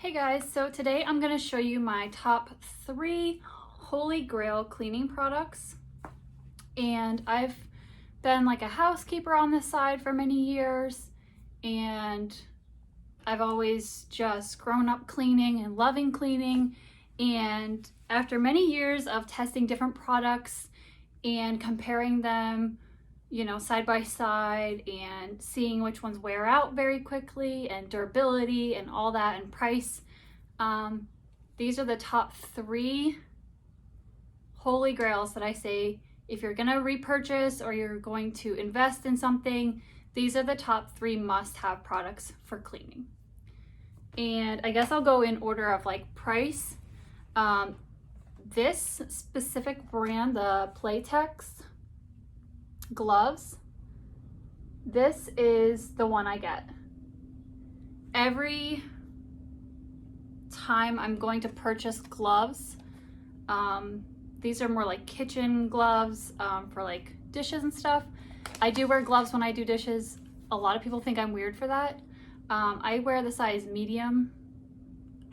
Hey guys, so today I'm going to show you my top 3 holy grail cleaning products. And I've been like a housekeeper on this side for many years, and I've always just grown up cleaning and loving cleaning. And after many years of testing different products and comparing them, side by side and seeing which ones wear out very quickly and durability and all that and price. These are the top 3 holy grails that I say if you're gonna repurchase or you're going to invest in something, these are the top 3 must-have products for cleaning. And I guess I'll go in order of like price. This specific brand, the Playtex gloves, this is the one I get every time I'm going to purchase gloves. These are more like kitchen gloves for like dishes and stuff. I do wear gloves when I do dishes. A lot of people think I'm weird for that. I wear the size medium.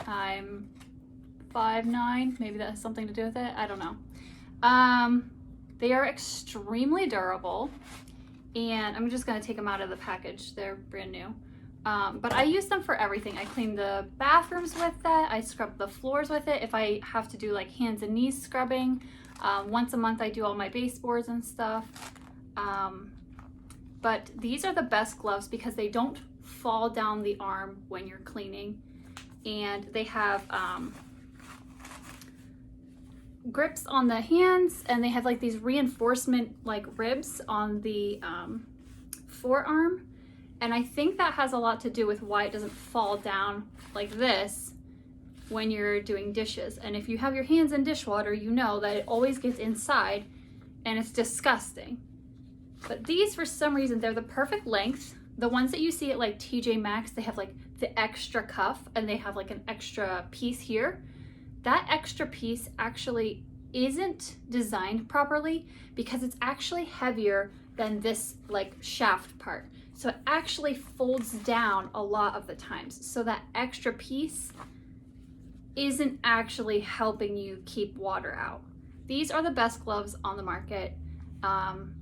I'm 5'9", maybe that has something to do with it, I don't know. They are extremely durable, and I'm just gonna take them out of the package. They're brand new. But I use them for everything. I clean the bathrooms with that. I scrub the floors with it. If I have to do like hands and knees scrubbing, once a month I do all my baseboards and stuff. But these are the best gloves because they don't fall down the arm when you're cleaning. And they have grips on the hands, and they have like these reinforcement like ribs on the forearm, and I think that has a lot to do with why it doesn't fall down like this when you're doing dishes. And if you have your hands in dishwater, you know that it always gets inside and it's disgusting. But these, for some reason, they're the perfect length. The ones that you see at like TJ Maxx, they have like the extra cuff and they have like an extra piece here. That extra piece actually isn't designed properly because it's actually heavier than this like shaft part. So it actually folds down a lot of the times. So that extra piece isn't actually helping you keep water out. These are the best gloves on the market. And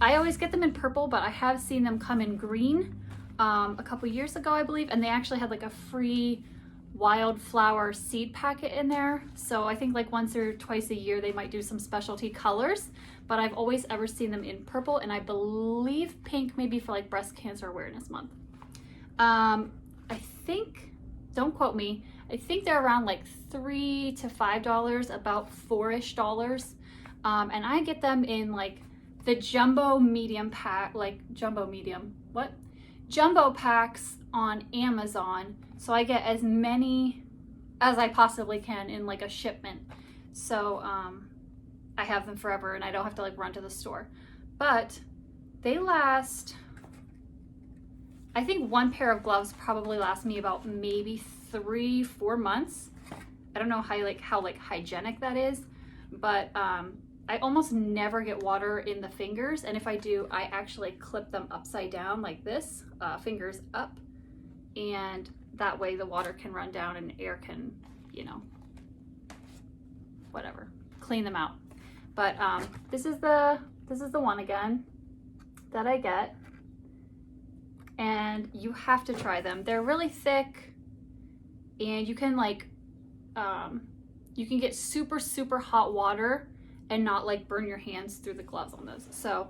I always get them in purple, but I have seen them come in green a couple years ago, I believe, and they actually had like a free wildflower seed packet in there. So I think like once or twice a year they might do some specialty colors, but I've always ever seen them in purple, and I believe pink, maybe for like breast cancer awareness month. I think, don't quote me, I think they're around like $3 to $5, about $4-ish. And I get them in like the jumbo medium pack, like jumbo packs on Amazon. So I get as many as I possibly can in like a shipment. So I have them forever and I don't have to like run to the store. But they last, I think one pair of gloves probably lasts me about maybe 3-4 months. I don't know how hygienic that is, but I almost never get water in the fingers, and if I do, I actually clip them upside down like this, fingers up, and that way the water can run down and air can, whatever, clean them out. But this is the one again that I get, and you have to try them. They're really thick, and you can you can get super hot water and not like burn your hands through the gloves on those. So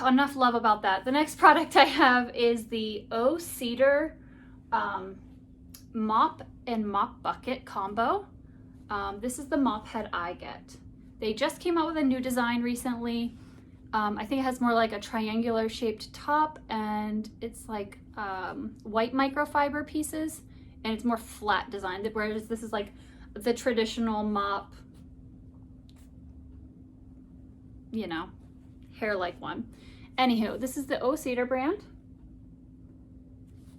enough love about that. The next product I have is the O Cedar Mop and Mop Bucket combo. This is the Mop Head I get. They just came out with a new design recently. I think it has more like a triangular shaped top, and it's like white microfiber pieces, and it's more flat design, whereas this is like the traditional mop, hair-like one. Anywho, this is the O Cedar brand,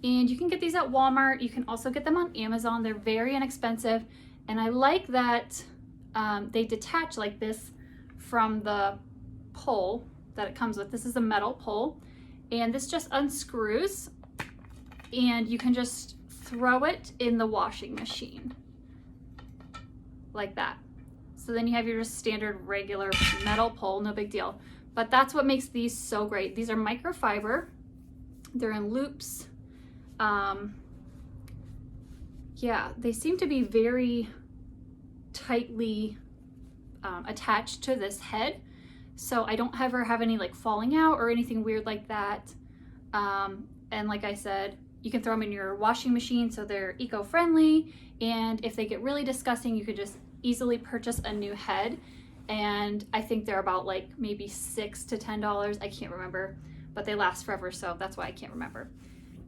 and you can get these at Walmart. You can also get them on Amazon. They're very inexpensive, and I like that they detach like this from the pole that it comes with. This is a metal pole, and this just unscrews and you can just throw it in the washing machine like that. So then you have your just standard regular metal pole, no big deal. But that's what makes these so great. These are microfiber. They're in loops. Yeah, they seem to be very tightly attached to this head. So I don't ever have any like falling out or anything weird like that. And like I said, you can throw them in your washing machine so they're eco-friendly. And if they get really disgusting, you could just easily purchase a new head. And I think they're about like maybe $6 to $10. I can't remember, but they last forever. So that's why I can't remember.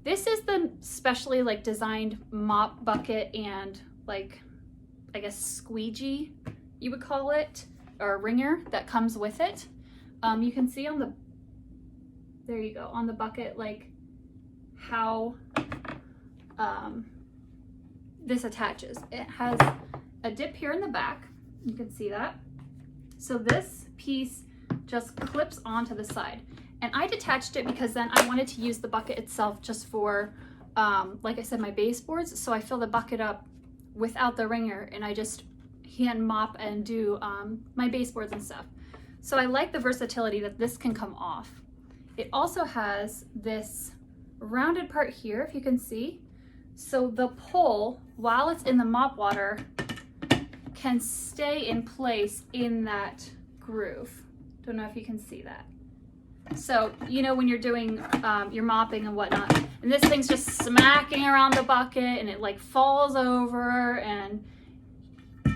This is the specially like designed mop bucket and like, I guess squeegee, you would call it, or wringer that comes with it. You can see on the, there you go, on the bucket, like how this attaches. It has a dip here in the back. You can see that. So this piece just clips onto the side. And I detached it because then I wanted to use the bucket itself just for, like I said, my baseboards. So I fill the bucket up without the wringer and I just hand mop and do my baseboards and stuff. So I like the versatility that this can come off. It also has this rounded part here, if you can see. So the pole, while it's in the mop water, can stay in place in that groove. Don't know if you can see that. So, you know, when you're doing your mopping and whatnot, and this thing's just smacking around the bucket and it like falls over and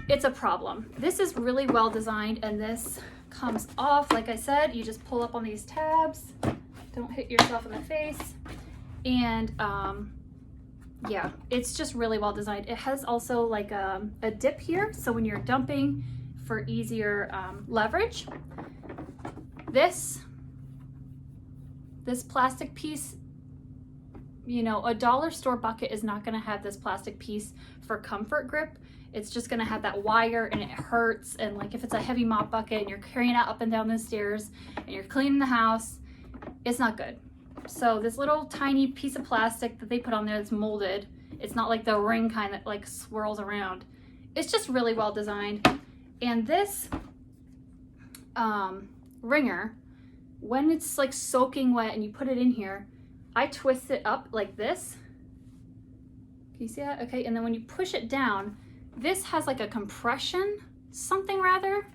it's a problem. This is really well designed and this comes off. Like I said, you just pull up on these tabs. Don't hit yourself in the face. And yeah, it's just really well designed. It has also like a dip here. So when you're dumping for easier leverage, this plastic piece, you know, a dollar store bucket is not going to have this plastic piece for comfort grip. It's just going to have that wire and it hurts. And like if it's a heavy mop bucket and you're carrying it up and down the stairs and you're cleaning the house, it's not good. So this little tiny piece of plastic that they put on there that's molded, it's not like the ring kind that like swirls around. It's just really well designed. And this wringer, when it's like soaking wet and you put it in here, I twist it up like this. Can you see that? Okay, and then when you push it down, this has like a compression, something rather,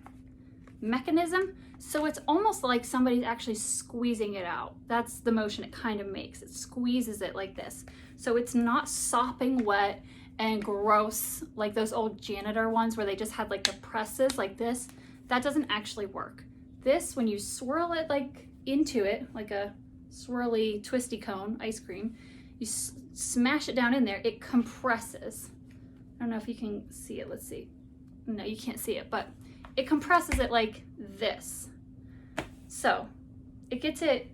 mechanism. So it's almost like somebody's actually squeezing it out. That's the motion it kind of makes. It squeezes it like this. So it's not sopping wet and gross like those old janitor ones where they just had like the presses like this. That doesn't actually work. This, when you swirl it like into it, like a swirly twisty cone ice cream, you smash it down in there, it compresses. I don't know if you can see it. Let's see. No, you can't see it, but it compresses it like this. So it gets it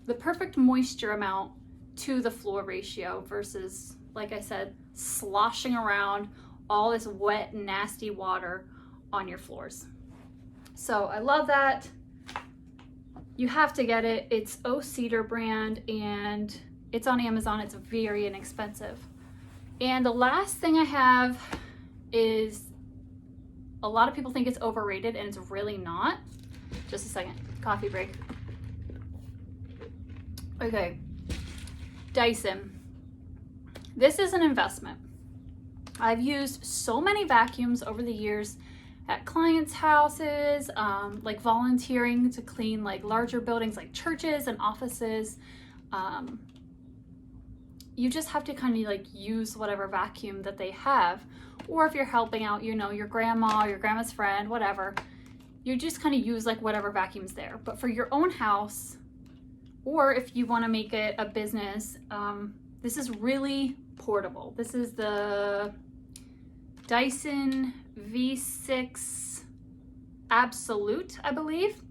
the perfect moisture amount to the floor ratio versus, like I said, sloshing around all this wet, nasty water on your floors. So I love that. You have to get it. It's O Cedar brand and it's on Amazon. It's very inexpensive. And the last thing I have is, a lot of people think it's overrated and it's really not. Just a second, coffee break. Okay, Dyson. This is an investment. I've used so many vacuums over the years at clients' houses, like volunteering to clean like larger buildings like churches and offices. You just have to kind of like use whatever vacuum that they have. Or if you're helping out, you know, your grandma, your grandma's friend, whatever, you just kind of use like whatever vacuum's there. But for your own house, or if you want to make it a business, this is really portable. This is the Dyson V6 Absolute, I believe.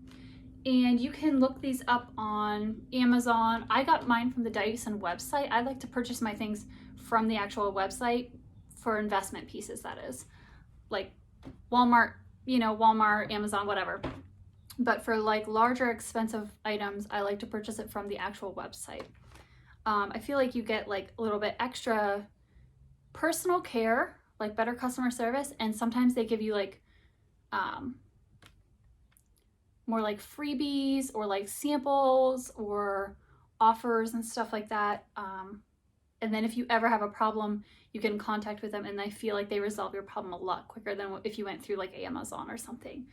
And you can look these up on Amazon. I got mine from the Dyson website. I like to purchase my things from the actual website for investment pieces, that is. Like Walmart, you know, Walmart, Amazon, whatever. But for like larger expensive items, I like to purchase it from the actual website. I feel like you get like a little bit extra personal care, like better customer service, and sometimes they give you like more like freebies or like samples or offers and stuff like that. And then if you ever have a problem, you get in contact with them, and I feel like they resolve your problem a lot quicker than if you went through like Amazon or something.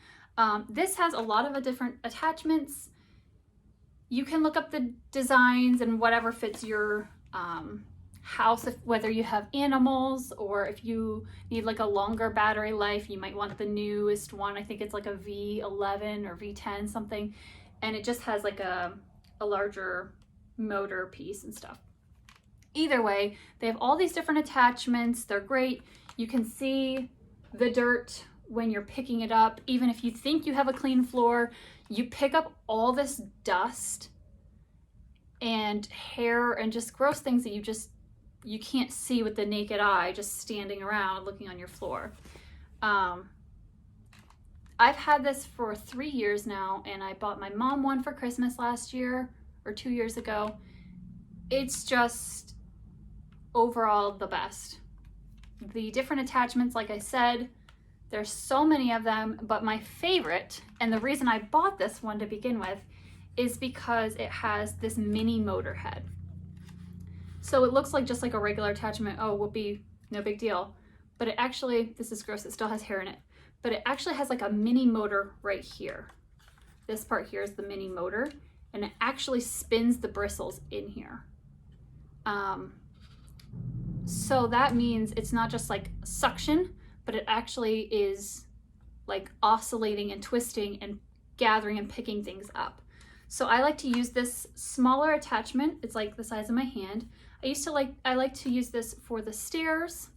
This has a lot of different attachments. You can look up the designs and whatever fits your house, whether you have animals or if you need like a longer battery life, you might want the newest one. I think it's like a V11 or V10 something, and it just has like a larger motor piece and stuff. Either way, they have all these different attachments. They're great. You can see the dirt when you're picking it up. Even if you think you have a clean floor, you pick up all this dust and hair and just gross things that you can't see with the naked eye just standing around looking on your floor. I've had this for 3 years now, and I bought my mom one for Christmas last year or 2 years ago. It's just overall the best. The different attachments, like I said, there's so many of them, but my favorite, and the reason I bought this one to begin with, is because it has this mini motor head. So it looks like just like a regular attachment. Oh, whoopee, no big deal. But it actually, this is gross, it still has hair in it, but it actually has like a mini motor right here. This part here is the mini motor, and it actually spins the bristles in here. So that means it's not just like suction, but it actually is like oscillating and twisting and gathering and picking things up. So I like to use this smaller attachment. It's like the size of my hand. I like to use this for the stairs.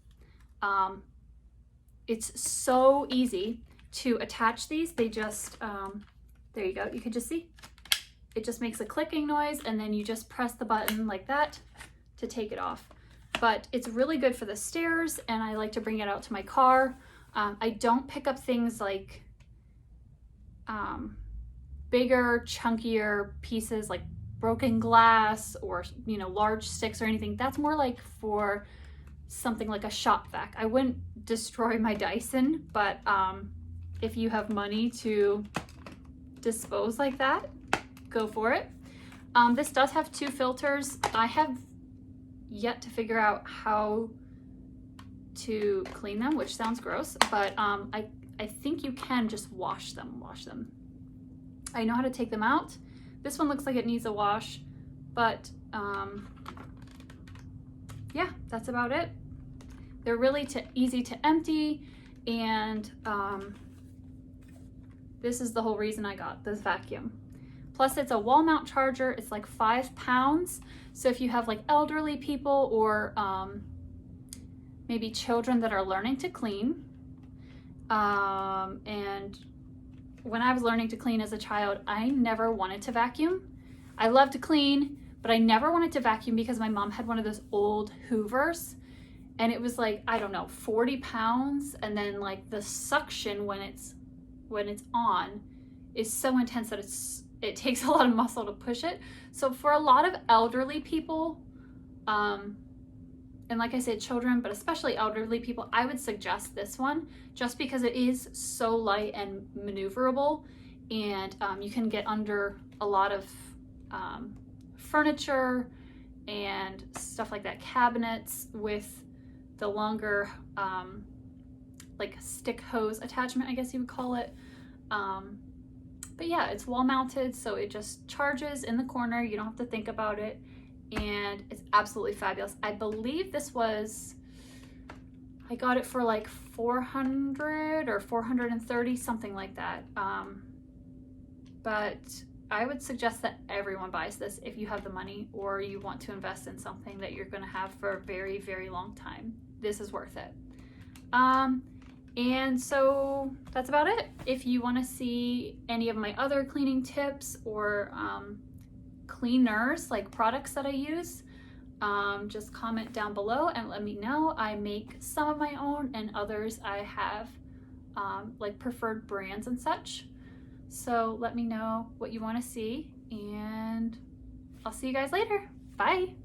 It's so easy to attach these. They just, there you go. You can just see, it just makes a clicking noise, and then you just press the button like that to take it off. But it's really good for the stairs, and I like to bring it out to my car. I don't pick up things like bigger, chunkier pieces like broken glass or, you know, large sticks or anything. That's more like for something like a shop vac. I wouldn't destroy my Dyson, but if you have money to dispose like that, go for it. This does have 2 filters. I have yet to figure out how to clean them, which sounds gross, but I think you can just wash them. I know how to take them out. This one looks like it needs a wash, but yeah, that's about it. They're really easy to empty, and this is the whole reason I got this vacuum. Plus it's a wall mount charger. It's like 5 pounds. So if you have like elderly people or maybe children that are learning to clean, and when I was learning to clean as a child, I never wanted to vacuum. I love to clean, but I never wanted to vacuum because my mom had one of those old Hoovers, and it was like, I don't know, 40 pounds. And then like the suction when it's on is so intense that it takes a lot of muscle to push it. So for a lot of elderly people, and like I said, children, but especially elderly people, I would suggest this one just because it is so light and maneuverable, and you can get under a lot of furniture and stuff like that, cabinets with the longer like stick hose attachment, I guess you would call it. But yeah, it's wall mounted, so it just charges in the corner. You don't have to think about it, and it's absolutely fabulous. I believe this was, I got it for like 400 or 430, something like that. But I would suggest that everyone buys this if you have the money or you want to invest in something that you're going to have for a very, very long time. This is worth it. And so that's about it. If you want to see any of my other cleaning tips or cleaners, like products that I use, just comment down below and let me know. I make some of my own, and others I have like preferred brands and such. So let me know what you want to see, and I'll see you guys later. Bye.